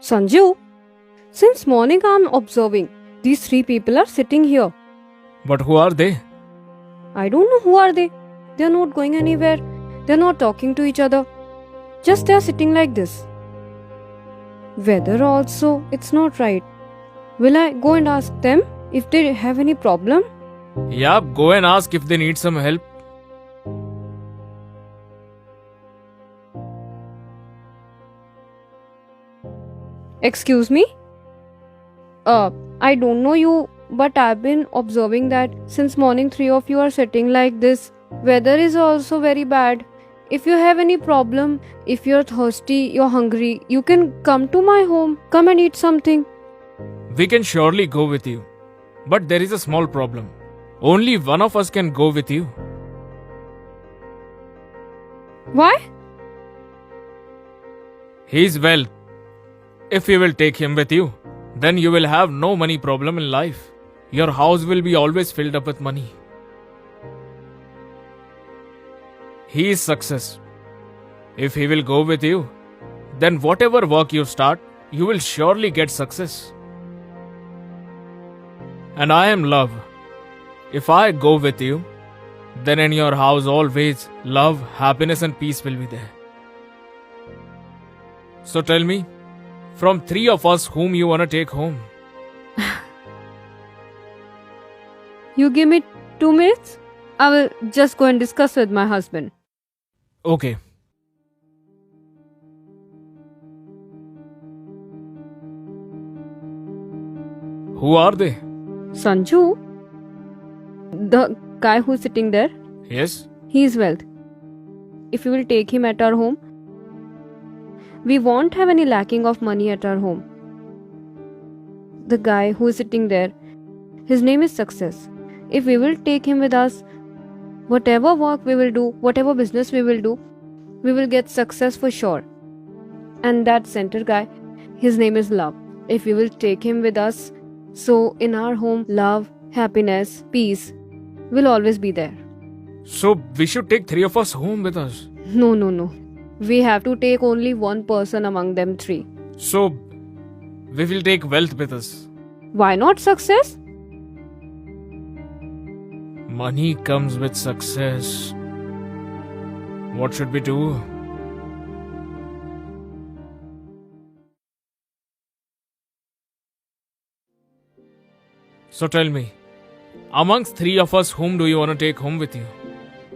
Sanju, since morning I'm observing these three people are sitting here. But who are they? I don't know who are they. They're not going anywhere. They're not talking to each other. Just they're sitting like this. Weather also, it's not right. Will I go and ask them if they have any problem? Yeah, go and ask if they need some help. Excuse me? I don't know you, but I've been observing that since morning three of you are sitting like this. Weather is also very bad. If you have any problem, if you're thirsty, you're hungry, you can come to my home. Come and eat something. We can surely go with you. But there is a small problem. Only one of us can go with you. Why? He's well. If you will take him with you, then you will have no money problem in life. Your house will be always filled up with money. He is success. If he will go with you, then whatever work you start, you will surely get success. And I am love. If I go with you, then in your house always love, happiness and peace will be there. So tell me, from three of us, whom you wanna take home? You give me 2 minutes? I will just go and discuss with my husband. Okay. Who are they? Sanju, the guy who's sitting there, Yes? he is wealth. If you will take him at our home, we won't have any lacking of money at our home. The guy who is sitting there, his name is Success. If we will take him with us, whatever work we will do, whatever business we will do, we will get success for sure. And that center guy, his name is Love. If we will take him with us, so in our home, love, happiness, peace will always be there. So we should take three of us home with us. No. We have to take only one person among them three. So we will take wealth with us. Why not Success? Money comes with success. What should we do? So tell me, amongst three of us, whom do you want to take home with you?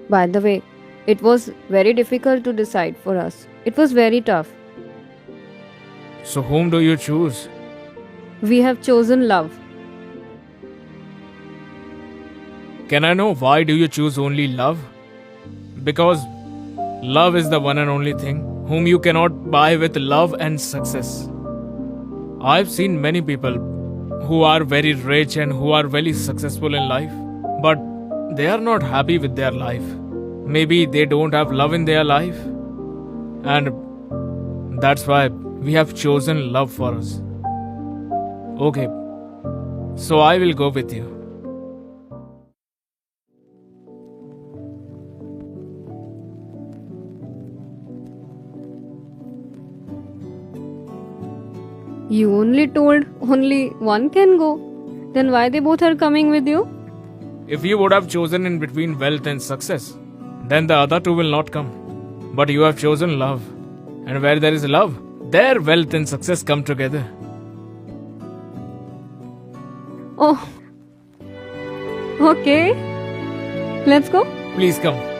By the way, it was very difficult to decide for us. It was very tough. So whom do you choose? We have chosen Love. Can I know why do you choose only love? Because love is the one and only thing whom you cannot buy with love and success. I've seen many people who are very rich and who are very successful in life, but they are not happy with their life. Maybe they don't have love in their life, and that's why we have chosen love for us. Okay, so I will go with you. You only told only one can go. Then why they both are coming with you? If you would have chosen in between wealth and success, then the other two will not come. But you have chosen love. And where there is love, there wealth and success come together. Oh. Okay. Let's go. Please come.